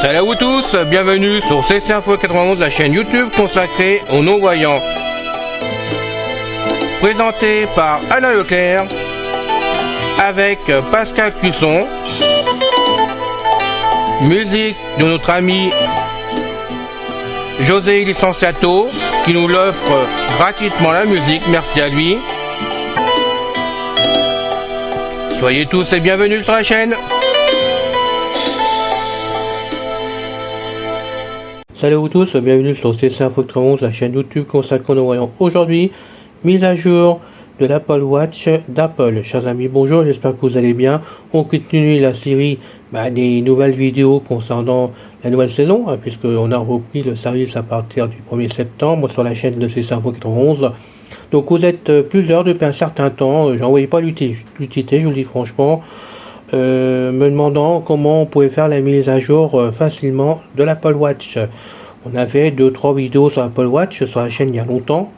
Salut à vous tous, bienvenue sur CC Info 91, la chaîne YouTube consacrée aux non-voyants. Présenté par Alain Leclerc, avec Pascal Cusson. Musique de notre ami José Licenciato, qui nous l'offre gratuitement la musique, merci à lui. Soyez tous et bienvenus sur la chaîne. Salut à vous tous, bienvenue sur CC Info 91, la chaîne YouTube consacrée aux non-voyants. Aujourd'hui, mise à jour de l'Apple Watch d'Apple. Chers amis, bonjour, j'espère que vous allez bien. On continue la série des nouvelles vidéos concernant la nouvelle saison, puisqu'on a repris le service à partir du 1er septembre sur la chaîne de CC Info 91. Donc vous êtes plusieurs depuis un certain temps, j'en voyais pas l'utilité, je vous le dis franchement, me demandant comment on pouvait faire la mise à jour facilement de l'Apple Watch. On avait 2-3 vidéos sur l'Apple Watch sur la chaîne il y a longtemps.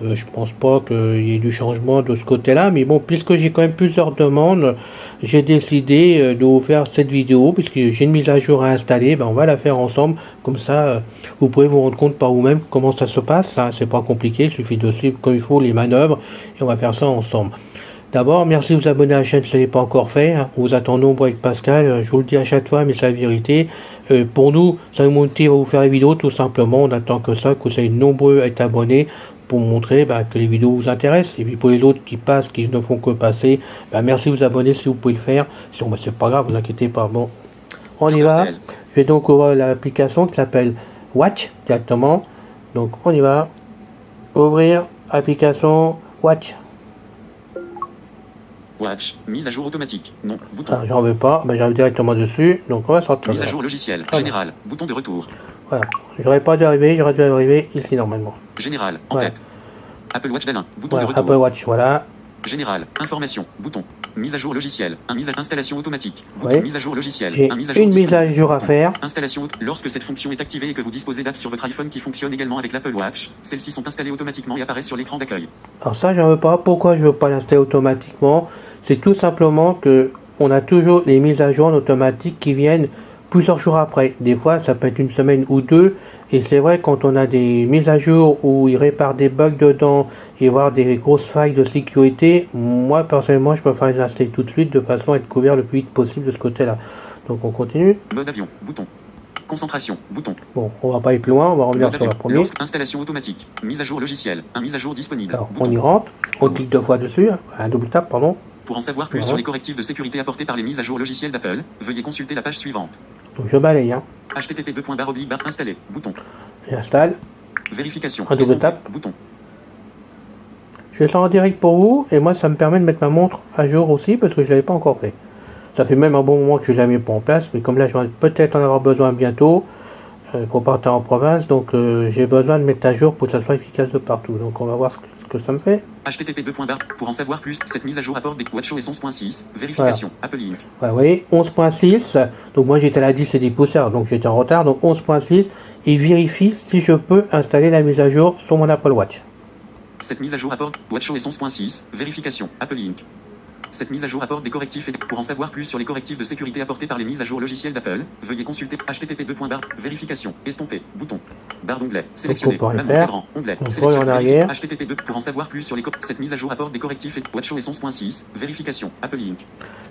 Je pense pas qu'il y ait du changement de ce côté-là, mais bon, puisque j'ai quand même plusieurs demandes, j'ai décidé de vous faire cette vidéo, puisque j'ai une mise à jour à installer, on va la faire ensemble, comme ça vous pouvez vous rendre compte par vous-même comment ça se passe, c'est pas compliqué, il suffit de suivre comme il faut les manœuvres, et on va faire ça ensemble. D'abord, merci de vous abonner à la chaîne si ce n'est pas encore fait, on vous attend nombreux avec Pascal, je vous le dis à chaque fois, mais c'est la vérité. Pour nous, ça nous motive à vous faire les vidéos, tout simplement, on attend que ça, que vous soyez nombreux à être abonnés, pour montrer que les vidéos vous intéressent, et puis pour les autres qui passent, qui ne font que passer, merci de vous abonner si vous pouvez le faire, sinon c'est pas grave, vous inquiétez pas. Bon, on y va. Je vais donc ouvrir l'application qui s'appelle Watch directement, donc on y va, ouvrir application Watch. Watch, mise à jour automatique, non, bouton. J'en veux pas, j'arrive directement dessus, donc on va sortir. Mise à jour logiciel, général, bouton de retour. Voilà, j'aurais dû arriver ici normalement. Général, en tête. Apple Watch d'Alain, bouton voilà, de retour. Apple Watch, voilà. Général, information, bouton. Mise à jour logiciel, installation automatique, bouton, mise à jour logiciel, j'ai une mise à jour à faire. Installation, lorsque cette fonction est activée et que vous disposez d'apps sur votre iPhone qui fonctionnent également avec l'Apple Watch, celles-ci sont installées automatiquement et apparaissent sur l'écran d'accueil. Alors ça, j'en veux pas. Pourquoi je veux pas l'installer automatiquement? C'est tout simplement que on a toujours les mises à jour en automatique qui viennent plusieurs jours après. Des fois, ça peut être une semaine ou deux. Et c'est vrai, quand on a des mises à jour où ils réparent des bugs dedans et voir des grosses failles de sécurité, moi personnellement je préfère les installer tout de suite de façon à être couvert le plus vite possible de ce côté là. Donc on continue. Mode avion, bouton. Concentration, bouton. Bon, on va pas aller plus loin, on va revenir sur la première. Installation automatique, mise à jour logiciel, mise à jour disponible. Alors on y rentre, on clique deux fois dessus, un double tap pardon. Pour en savoir plus sur les correctifs de sécurité apportés par les mises à jour logicielles d'Apple, veuillez consulter la page suivante. Donc je balaye. http:// installer, bouton. J'installe. Vérification. Un double tap. Bouton. Je vais faire en direct pour vous, et moi ça me permet de mettre ma montre à jour aussi, parce que je ne l'avais pas encore fait. Ça fait même un bon moment que je ne la mets pas en place, mais comme là je vais peut-être en avoir besoin bientôt, pour partir en province, donc j'ai besoin de mettre à jour pour que ça soit efficace de partout. Donc on va voir ce que ça me fait. http:// pour en savoir plus, cette mise à jour apporte des WatchOS 11.6, vérification, voilà. Apple Inc. Voilà, vous voyez, 11.6, donc moi j'étais à la 10 et 10%, donc j'étais en retard, donc 11.6, il vérifie si je peux installer la mise à jour sur mon Apple Watch. Cette mise à jour apporte WatchOS 11.6, vérification, Apple Inc. Cette mise à jour apporte des correctifs et pour en savoir plus sur les correctifs de sécurité apportés par les mises à jour logicielles d'Apple, veuillez consulter http:// vérification, estomper, bouton, barre d'onglet, sélectionner, grand, onglet, sélectionner, http:// pour en savoir plus sur les cette mise à jour apporte des correctifs et WatchOS 11.6, vérification, Apple Inc.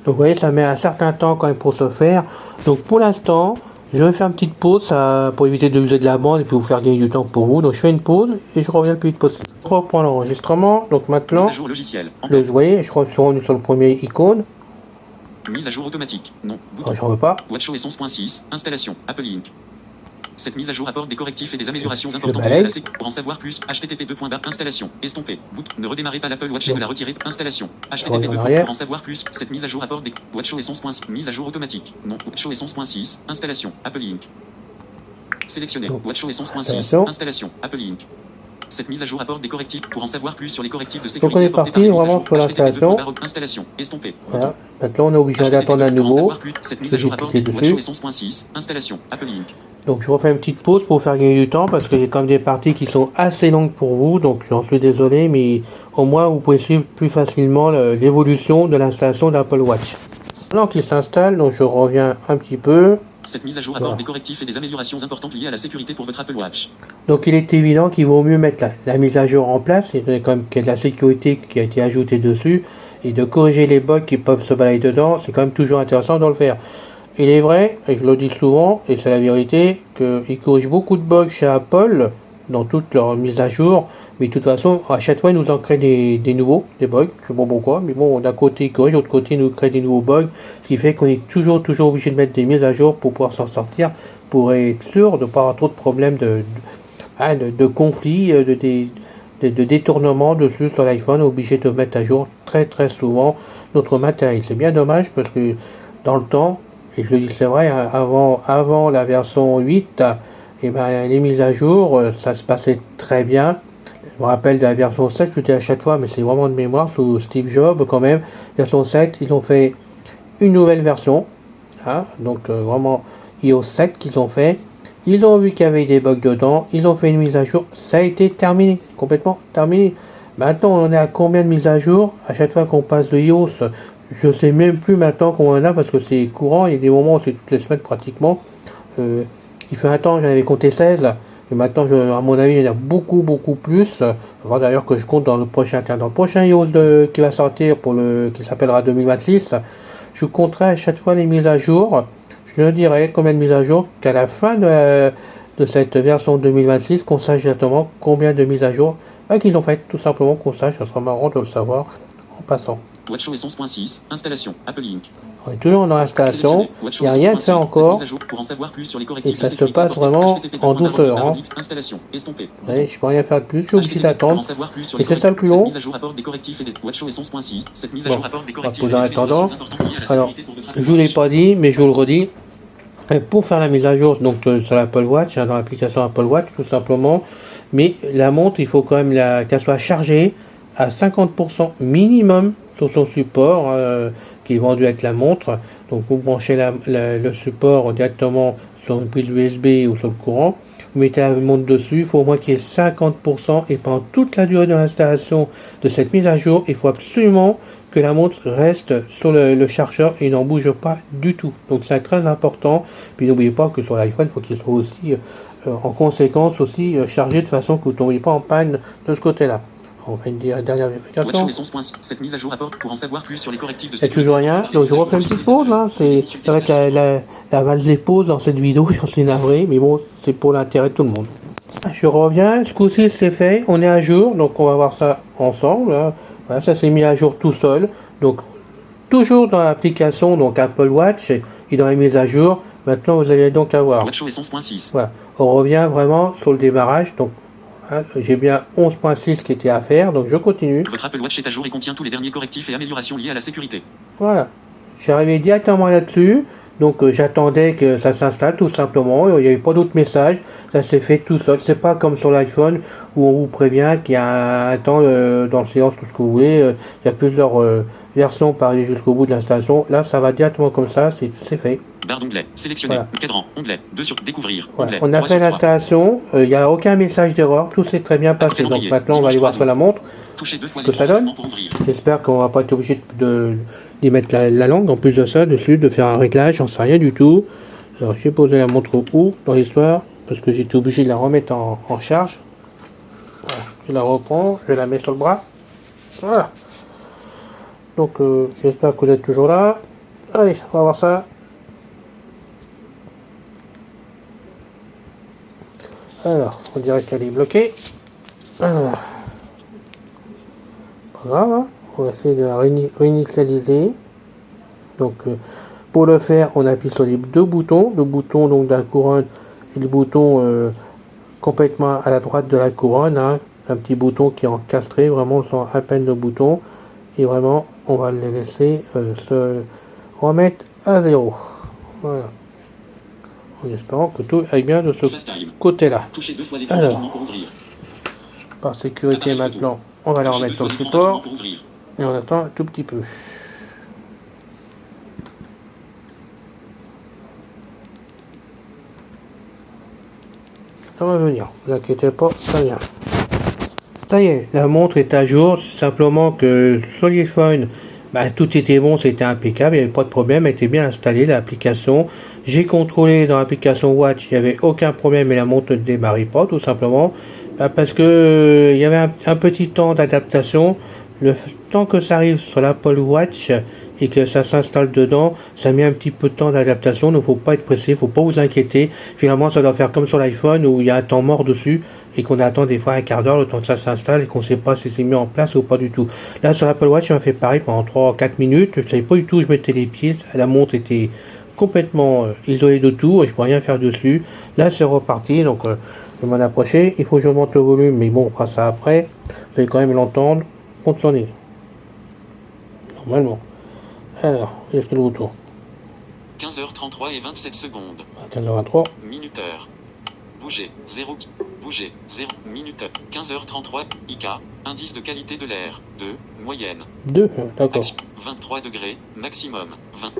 Donc vous voyez, ça met un certain temps quand même pour se faire. Donc pour l'instant, je vais faire une petite pause pour éviter de user de la bande et puis vous faire gagner du temps pour vous. Donc je fais une pause et je reviens le plus vite possible. Je reprends l'enregistrement. Donc maintenant, mise à jour logiciel. Vous voyez, je crois que je suis revenu sur le premier icône. Mise à jour automatique. Non. Bouton. J'en veux pas. WatchOS 11.6. Installation. Apple Inc. Cette mise à jour apporte des correctifs et des améliorations importantes pour en savoir plus. http:// installation. Estomper. Bouton. Ne redémarrez pas l'Apple Watch et de la retirer. Installation. http:// pour en savoir plus. Cette mise à jour apporte des WatchOS 11.6. Mise à jour automatique. Non. WatchOS 11.6. Installation. Apple Inc. Sélectionner. WatchOS 11.6. Installation. Apple Inc. Cette mise à jour apporte des correctifs pour en savoir plus sur les correctifs de sécurité. Donc on est parti vraiment sur l'installation. Installation. Estomper. Voilà. Maintenant on est obligé d'attendre à nouveau. Cette mise à jour apporte WatchOS 11.6. Installation. Apple Inc. Donc je refais une petite pause pour vous faire gagner du temps parce qu'il y a quand même des parties qui sont assez longues pour vous, donc j'en suis désolé, mais au moins vous pouvez suivre plus facilement l'évolution de l'installation d'Apple Watch. Alors qu'il s'installe, donc je reviens un petit peu, Cette mise à jour apporte des correctifs et des améliorations importantes liées à la sécurité pour votre Apple Watch. Donc il est évident qu'il vaut mieux mettre la mise à jour en place, il y a quand même qu'il y a de la sécurité qui a été ajoutée dessus, et de corriger les bugs qui peuvent se balader dedans, c'est quand même toujours intéressant de le faire. Il est vrai, et je le dis souvent, et c'est la vérité, qu'ils corrigent beaucoup de bugs chez Apple, dans toutes leurs mises à jour, mais de toute façon, à chaque fois, ils nous en créent des nouveaux, des bugs, je sais pas pourquoi, mais bon, d'un côté, ils corrigent, de l'autre côté, ils nous créent des nouveaux bugs, ce qui fait qu'on est toujours obligé de mettre des mises à jour pour pouvoir s'en sortir, pour être sûr de ne pas avoir trop de problèmes de conflits, de détournement dessus sur l'iPhone, obligé de mettre à jour très souvent notre matériel. C'est bien dommage parce que dans le temps, et je le dis c'est vrai, hein, avant la version 8, et ben, les mises à jour, ça se passait très bien. Je me rappelle de la version 7, je dis à chaque fois, mais c'est vraiment de mémoire, sous Steve Jobs quand même. Version 7, ils ont fait une nouvelle version, hein, donc vraiment iOS 7 qu'ils ont fait. Ils ont vu qu'il y avait des bugs dedans, ils ont fait une mise à jour, ça a été terminé, complètement terminé. Maintenant, on en est à combien de mises à jour à chaque fois qu'on passe de iOS? Je sais même plus maintenant qu'on en a parce que c'est courant, il y a des moments où c'est toutes les semaines pratiquement. Il fait un temps, j'en avais compté 16, et maintenant, à mon avis, il y en a beaucoup plus. Avant d'ailleurs que je compte dans le prochain iOS qui va sortir, qui s'appellera 2026, je compterai à chaque fois les mises à jour. Je dirais combien de mises à jour qu'à la fin de cette version 2026, qu'on sache exactement combien de mises à jour qu'ils ont faites, tout simplement qu'on sache, ça sera marrant de le savoir en passant. WatchOS 11.6, installation, Apple Inc. On est toujours dans l'installation, il n'y a rien de fait encore, pour en savoir plus sur les et correctifs ça se passe vraiment en douceur. Hein. Installation, estompé. Allez, je peux rien faire de plus, je suis obligé d'attendre, et c'est ça le plus long. Cette mise à jour apporte des correctifs et des WatchOS 11.6, cette mise à jour apporte des correctifs et des améliorations importantes liées à la sécurité pour votre Apple Watch. Je vous l'ai pas dit, mais je vous le redis. Pour faire la mise à jour donc sur l'Apple Watch, dans l'application Apple Watch tout simplement, mais la montre il faut quand même qu'elle soit chargée à 50% minimum sur son support qui est vendu avec la montre. Donc vous branchez le support directement sur une prise USB ou sur le courant, vous mettez la montre dessus, il faut au moins qu'il y ait 50% et pendant toute la durée de l'installation de cette mise à jour, il faut absolument que la montre reste sur le chargeur et n'en bouge pas du tout. Donc c'est très important. Puis n'oubliez pas que sur l'iPhone, il faut qu'il soit aussi en conséquence aussi chargé de façon que vous ne tombiez pas en panne de ce côté-là. On fait une dernière vérification. Cette mise à jour apporte pour en savoir plus sur les correctifs de sécurité. toujours rien. Donc je refais une petite pause là. Ça va être la valse des pauses dans cette vidéo. J'en suis navré, mais bon, c'est pour l'intérêt de tout le monde. Je reviens. Ce coup-ci c'est fait. On est à jour. Donc on va voir ça ensemble. Hein. Voilà, ça s'est mis à jour tout seul. Donc toujours dans l'application donc Apple Watch et dans les mises à jour. Maintenant vous allez donc avoir. WatchOS 11.6. Voilà. On revient vraiment sur le démarrage. Donc hein, j'ai bien 11.6 qui était à faire. Donc je continue. Votre Apple Watch est à jour et contient tous les derniers correctifs et améliorations liées à la sécurité. Voilà. Je suis arrivé directement là-dessus. Donc j'attendais que ça s'installe tout simplement. Il n'y avait pas d'autres messages. Ça s'est fait tout seul. C'est pas comme sur l'iPhone où on vous prévient qu'il y a un temps dans le silence, tout ce que vous voulez. Il y a plusieurs versions pour aller jusqu'au bout de l'installation. Là, ça va directement comme ça. C'est fait. Barre d'onglet. Sélectionner. Voilà. Cadran. Onglet. 2 sur découvrir. Voilà. On a fait l'installation. Il n'y a aucun message d'erreur. Tout s'est très bien passé. Donc maintenant, on va aller voir sur la montre. Touchez 2 fois ce que ça donne. J'espère qu'on va pas être obligé d'y mettre la langue en plus de ça dessus, de faire un réglage. J'en sais rien du tout. Alors j'ai posé la montre où dans l'histoire parce que j'étais obligé de la remettre en charge. Voilà. Je la reprends, je la mets sur le bras. Voilà. Donc j'espère que vous êtes toujours là. Allez, on va voir ça. Alors, on dirait qu'elle est bloquée. Alors, pas grave, hein. On va essayer de la réinitialiser. Donc, pour le faire, on appuie sur les deux boutons. Le bouton donc de la couronne et le bouton complètement à la droite de la couronne. Hein. Un petit bouton qui est encastré, vraiment sans à peine le bouton. Et vraiment, on va les laisser se remettre à zéro. Voilà. En espérant que tout aille bien de ce côté-là. Alors, par sécurité maintenant, on va la remettre sur le support. Et on attend un tout petit peu. Ça va venir, ne vous inquiétez pas, ça vient. Ça y est, la montre est à jour, simplement que sur l'iPhone, Bah, tout était bon, c'était impeccable, il n'y avait pas de problème, elle était bien installée l'application. J'ai contrôlé dans l'application Watch, il n'y avait aucun problème et la montre ne démarrait pas tout simplement. Bah, parce que il y avait un petit temps d'adaptation. Le temps que ça arrive sur l'Apple Watch et que ça s'installe dedans, ça met un petit peu de temps d'adaptation, donc faut pas être pressé, faut pas vous inquiéter. Finalement, ça doit faire comme sur l'iPhone où il y a un temps mort dessus et qu'on attend des fois un quart d'heure le temps que ça s'installe et qu'on ne sait pas si c'est mis en place ou pas du tout. Là, sur l'Apple Watch, ça m'a fait pareil pendant 3-4 minutes. Je savais pas du tout où je mettais les pieds. La montre était complètement isolée de tout et je ne pouvais rien faire dessus. Là, c'est reparti, donc je vais m'en approcher. Il faut que je monte le volume, mais bon, on fera ça après. Vous allez quand même l'entendre. Fonctionner. Normalement. Alors, il y a quel retour 15h33 et 27 secondes. 15h23. Minuteur. Bouger. 0. Bouger. 0. Minuteur. 15h33. IK. Indice de qualité de l'air. 2. Moyenne. 2, d'accord. 23 degrés. Maximum.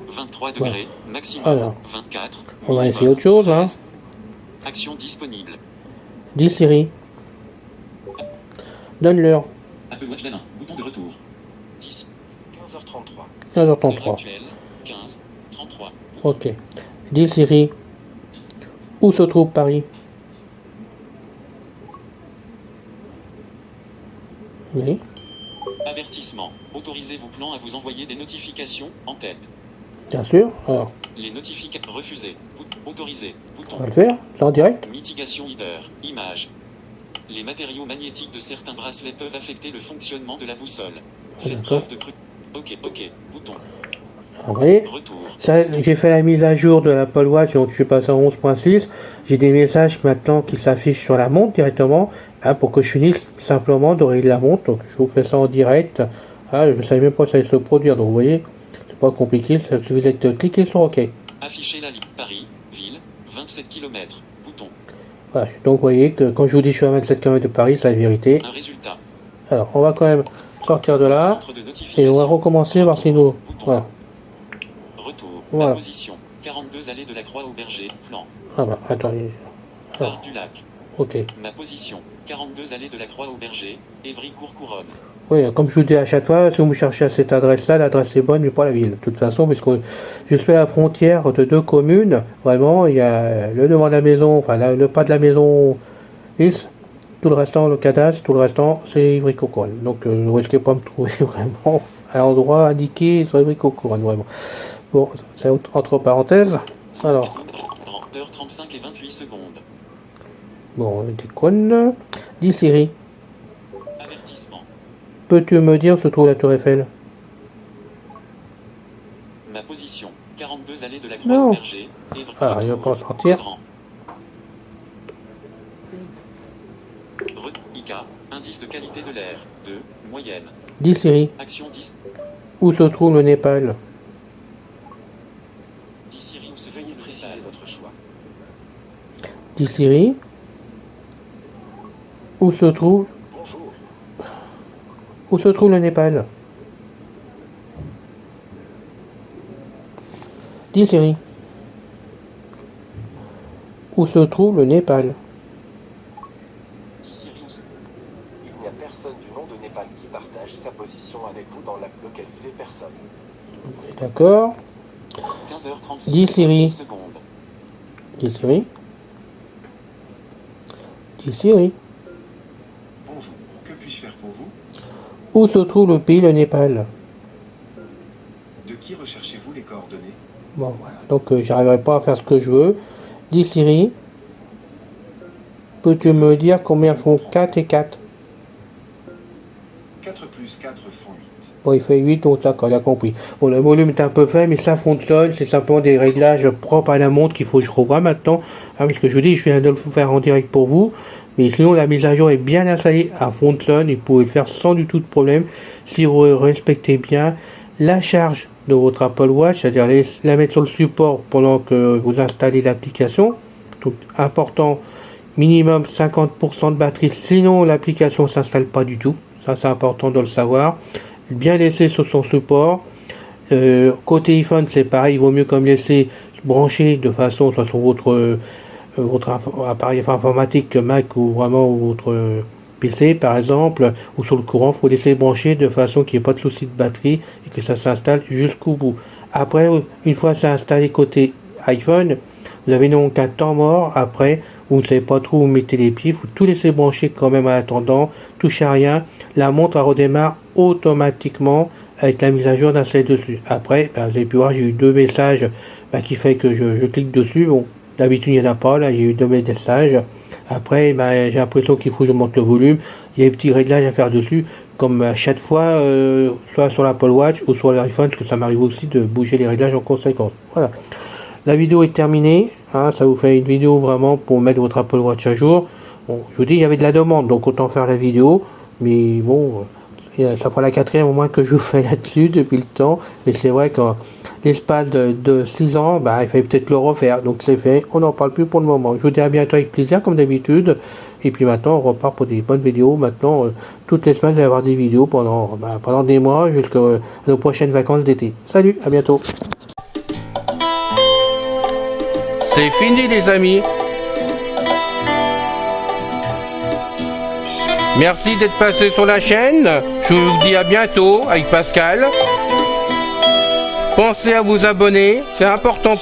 23 degrés. Maximum. Alors, 24. on va minimum, essayer autre chose. Hein. 13. Action disponible. Dis Siri. Donne l'heure. Apple Watch d'Alain. Bouton de retour. 10. 15h33. 15h33. Heure actuelle. 15. 33. Ok. Dis Siri. Où se trouve Paris? Oui. Avertissement. Autorisez vos plans à vous envoyer des notifications en tête. Bien sûr. Alors, Les notifications refusées. Autorisé. Bouton. on va le faire. C'est en direct. Mitigation leader. Image. Les matériaux magnétiques de certains bracelets peuvent affecter le fonctionnement de la boussole. Faites D'accord. preuve de Ok. Bouton. Vous voyez. Retour. Ça, j'ai fait la mise à jour de l'Apple Watch, donc je suis passé en 11.6. J'ai des messages maintenant qui s'affichent sur la montre directement, hein, pour que je finisse simplement de régler la montre. Donc je vous fais ça en direct. Ah, je ne savais même pas que ça allait se produire, donc vous voyez, c'est pas compliqué, ça suffit de cliquer sur OK. Afficher la ligne. Paris. Ville. 27 km. Bouton. Voilà, donc vous voyez que quand je vous dis que je suis à 27 km de Paris, c'est la vérité. Un résultat. Alors, on va quand même sortir de là, Centre de et on va notification. recommencer, voir si nous... Bouton. Voilà. Retour. Voilà. Ma position. 42 allée de la Croix au Berger. Plan. Ah bah, attendez. Parc du lac. OK. Ma position. 42 allée de la Croix au Berger. Évry-Courcouronne. Oui, comme je vous dis à chaque fois, si vous cherchez à cette adresse-là, l'adresse est bonne, mais pas la ville. De toute façon, puisque je suis à la frontière de deux communes, vraiment, il y a le devant de la maison, enfin le pas de la maison, tout le restant, le cadastre, tout le restant, c'est Ivry-Courcouronne. Donc, je ne risquez pas de me trouver vraiment à l'endroit indiqué sur Ivry-Courcouronne, vraiment. Bon, c'est entre parenthèses. Alors, 30h35 et 28 secondes. bon, on déconne. Dis Siri, Avertissement. peux-tu me dire où se trouve la Tour Eiffel? Ma position. 42 allée de la Croix Non. au Berger. Évry. Ah, il va pas en sortir. Grand. IK. Indice de qualité de l'air. 2. Moyenne. Dis Siri, Action 10. où se trouve le Népal? 10 Siri ou se veuillez préciser votre choix. Dis Siri, où se trouve Bonjour. Où se trouve le Népal? Dis Siri, où se trouve le Népal? 10 Siri ou se... Il n'y a personne du nom de Népal qui partage sa position avec vous dans l'app localisée personne. D'accord. 15h36. Dis Siri. 26 secondes. Dis Siri. Dis Siri, Bonjour, que puis-je faire pour vous? où se trouve le pays, le Népal? De qui recherchez-vous les coordonnées? Bon, voilà. Donc, j'arriverai pas à faire ce que je veux. Dis Siri, peux-tu me dire combien font 4 et 4? 4 plus 4 font 8. Bon, il fait 8, donc d'accord, il a compris. Bon, le volume est un peu faible, mais ça fonctionne. C'est simplement des réglages propres à la montre qu'il faut que je revoie maintenant. Ah, parce que je vous dis, je viens de le faire en direct pour vous. Mais sinon, la mise à jour est bien installée, elle fonctionne. Vous pouvez le faire sans du tout de problème. Si vous respectez bien la charge de votre Apple Watch, c'est-à-dire la mettre sur le support pendant que vous installez l'application. Donc, important, minimum 50% de batterie. Sinon, l'application ne s'installe pas du tout. Ça, c'est important de le savoir. Bien laisser sur son support. Côté iPhone, c'est pareil, il vaut mieux comme laisser brancher de façon sur votre appareil informatique, Mac ou vraiment votre PC par exemple, ou sur le courant, il faut laisser brancher de façon qu'il n'y ait pas de souci de batterie et que ça s'installe jusqu'au bout. Après, une fois c'est installé côté iPhone, vous avez donc un temps mort après, vous ne savez pas trop où vous mettez les pieds, il faut tout laisser brancher quand même en attendant, touchez à rien, la montre redémarre automatiquement avec la mise à jour d'installer dessus. Après, vous avez pu voir, j'ai eu 2 messages qui fait que je clique dessus. Bon, d'habitude il n'y en a pas, là j'ai eu 2 messages. Après, j'ai l'impression qu'il faut que je monte le volume. Il y a des petits réglages à faire dessus, comme à chaque fois, soit sur l'Apple Watch ou sur l'iPhone, parce que ça m'arrive aussi de bouger les réglages en conséquence. Voilà. La vidéo est terminée, hein, ça vous fait une vidéo vraiment pour mettre votre Apple Watch à jour. Bon, je vous dis, il y avait de la demande, donc autant faire la vidéo, mais bon, ça fera la 4e au moins que je vous fais là-dessus depuis le temps, mais c'est vrai que l'espace de 6 ans, il fallait peut-être le refaire, donc c'est fait, on n'en parle plus pour le moment. Je vous dis à bientôt avec plaisir comme d'habitude, et puis maintenant on repart pour des bonnes vidéos. Maintenant, toutes les semaines, il va y avoir des vidéos pendant des mois jusqu'à nos prochaines vacances d'été. Salut, à bientôt. C'est fini les amis. Merci d'être passé sur la chaîne. Je vous dis à bientôt avec Pascal. Pensez à vous abonner, c'est important pour